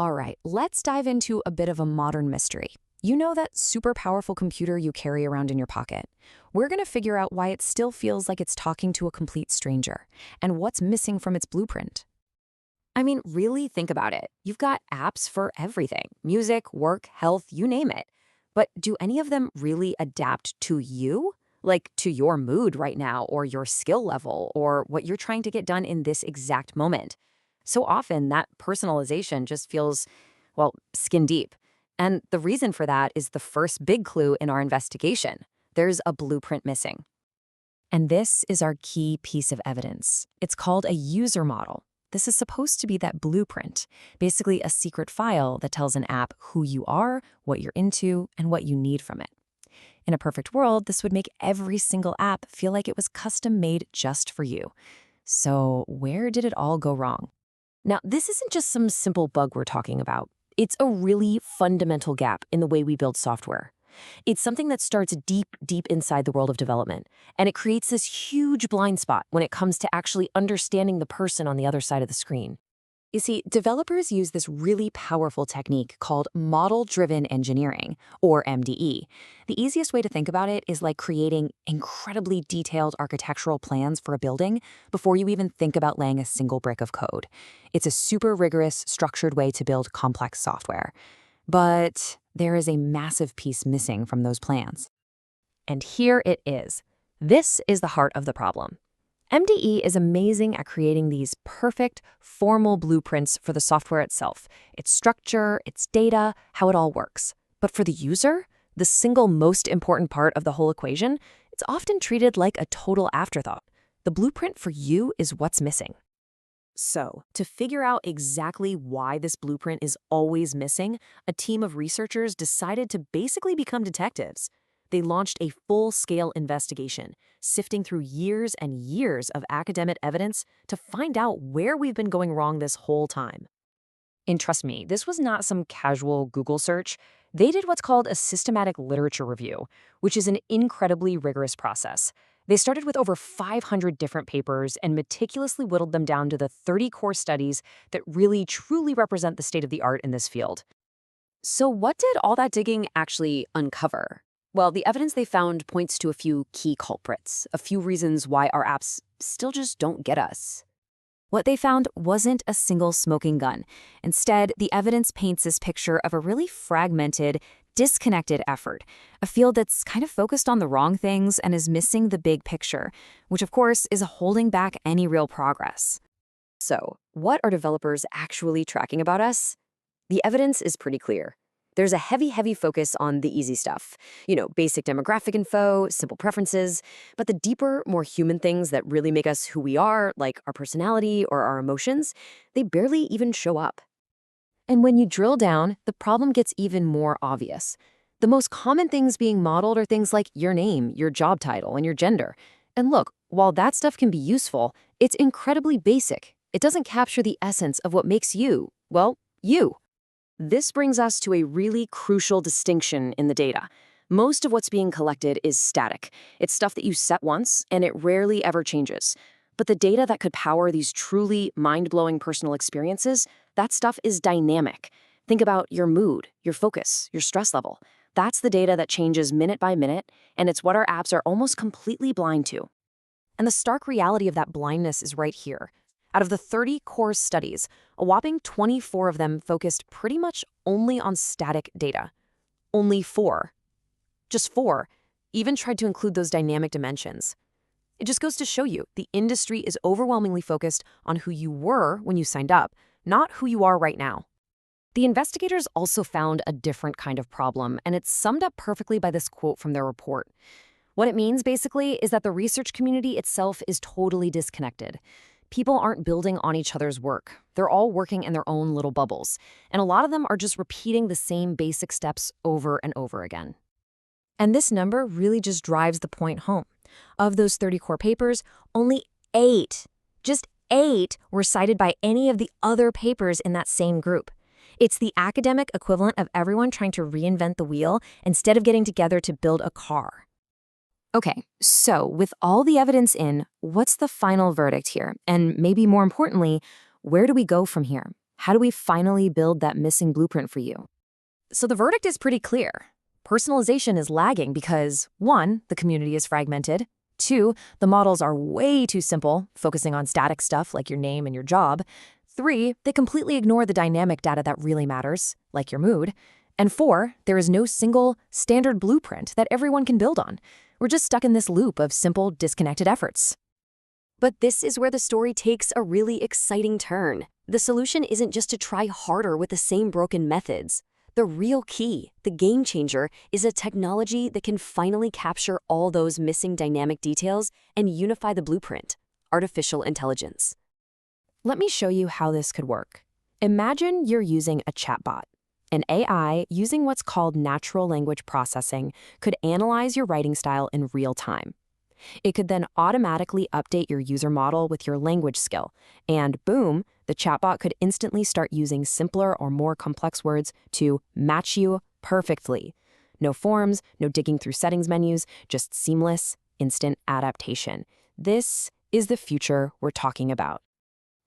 All right, let's dive into a bit of a modern mystery. You know that super powerful computer you carry around in your pocket? We're going to figure out why it still feels like it's talking to a complete stranger and what's missing from its blueprint. I mean, really think about it. You've got apps for everything: music, work, health, you name it. But do any of them really adapt to you? Like to your mood right now, or your skill level, or what you're trying to get done in this exact moment? So often that personalization just feels, well, skin deep. And the reason for that is the first big clue in our investigation. There's a blueprint missing. And this is our key piece of evidence. It's called a user model. This is supposed to be that blueprint, basically a secret file that tells an app who you are, what you're into, and what you need from it. In a perfect world, this would make every single app feel like it was custom made just for you. So, where did it all go wrong? Now, this isn't just some simple bug we're talking about. It's a really fundamental gap in the way we build software. It's something that starts deep, deep inside the world of development, and it creates this huge blind spot when it comes to actually understanding the person on the other side of the screen. You see, developers use this really powerful technique called model-driven engineering, or MDE. The easiest way to think about it is like creating incredibly detailed architectural plans for a building before you even think about laying a single brick of code. It's a super rigorous, structured way to build complex software. But there is a massive piece missing from those plans. And here it is. This is the heart of the problem. MDE is amazing at creating these perfect, formal blueprints for the software itself, its structure, its data, how it all works. But for the user, the single most important part of the whole equation, it's often treated like a total afterthought. The blueprint for you is what's missing. So, to figure out exactly why this blueprint is always missing, a team of researchers decided to basically become detectives. They launched a full-scale investigation, sifting through years and years of academic evidence to find out where we've been going wrong this whole time. And trust me, this was not some casual Google search. They did what's called a systematic literature review, which is an incredibly rigorous process. They started with over 500 different papers and meticulously whittled them down to the 30 core studies that really truly represent the state of the art in this field. So what did all that digging actually uncover? Well, the evidence they found points to a few key culprits, a few reasons why our apps still just don't get us. What they found wasn't a single smoking gun. Instead, the evidence paints this picture of a really fragmented, disconnected effort, a field that's kind of focused on the wrong things and is missing the big picture, which of course is holding back any real progress. So, what are developers actually tracking about us? The evidence is pretty clear. There's a heavy focus on the easy stuff. Basic demographic info, simple preferences, but the deeper, more human things that really make us who we are, like our personality or our emotions, they barely even show up. And when you drill down, the problem gets even more obvious. The most common things being modeled are things like your name, your job title, and your gender. And look, while that stuff can be useful, it's incredibly basic. It doesn't capture the essence of what makes you, well, you. This brings us to a really crucial distinction in the data. Most of what's being collected is static. It's stuff that you set once, and it rarely ever changes. But the data that could power these truly mind-blowing personal experiences, that stuff is dynamic. Think about your mood, your focus, your stress level. That's the data that changes minute by minute, and it's what our apps are almost completely blind to. And the stark reality of that blindness is right here. Out of the 30 core studies, a whopping 24 of them focused pretty much only on static data. Only 4. Just 4 even tried to include those dynamic dimensions. It just goes to show you the industry is overwhelmingly focused on who you were when you signed up, not who you are right now. The investigators also found a different kind of problem, and it's summed up perfectly by this quote from their report. What it means, basically, is that the research community itself is totally disconnected. People aren't building on each other's work. They're all working in their own little bubbles, and a lot of them are just repeating the same basic steps over and over again. And this number really just drives the point home. Of those 30 core papers, only 8, just 8, were cited by any of the other papers in that same group. It's the academic equivalent of everyone trying to reinvent the wheel instead of getting together to build a car. Okay, so with all the evidence in, what's the final verdict here? And maybe more importantly, where do we go from here? How do we finally build that missing blueprint for you? So the verdict is pretty clear. Personalization is lagging because 1, the community is fragmented. 2, the models are way too simple, focusing on static stuff like your name and your job. 3, they completely ignore the dynamic data that really matters, like your mood. And 4, there is no single, standard blueprint that everyone can build on. We're just stuck in this loop of simple, disconnected efforts. But this is where the story takes a really exciting turn. The solution isn't just to try harder with the same broken methods. The real key, the game changer, is a technology that can finally capture all those missing dynamic details and unify the blueprint: artificial intelligence. Let me show you how this could work. Imagine you're using a chatbot. An AI using what's called natural language processing could analyze your writing style in real time. It could then automatically update your user model with your language skill, and boom, the chatbot could instantly start using simpler or more complex words to match you perfectly. No forms, no digging through settings menus, just seamless, instant adaptation. This is the future we're talking about.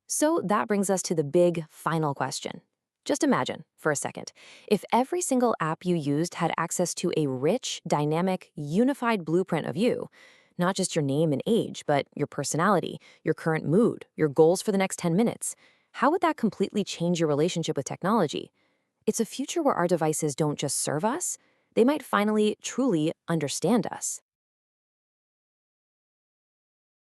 So that brings us to the big final question. Just imagine, for a second, if every single app you used had access to a rich, dynamic, unified blueprint of you. Not just your name and age, but your personality, your current mood, your goals for the next 10 minutes. How would that completely change your relationship with technology? It's a future where our devices don't just serve us, they might finally, truly understand us.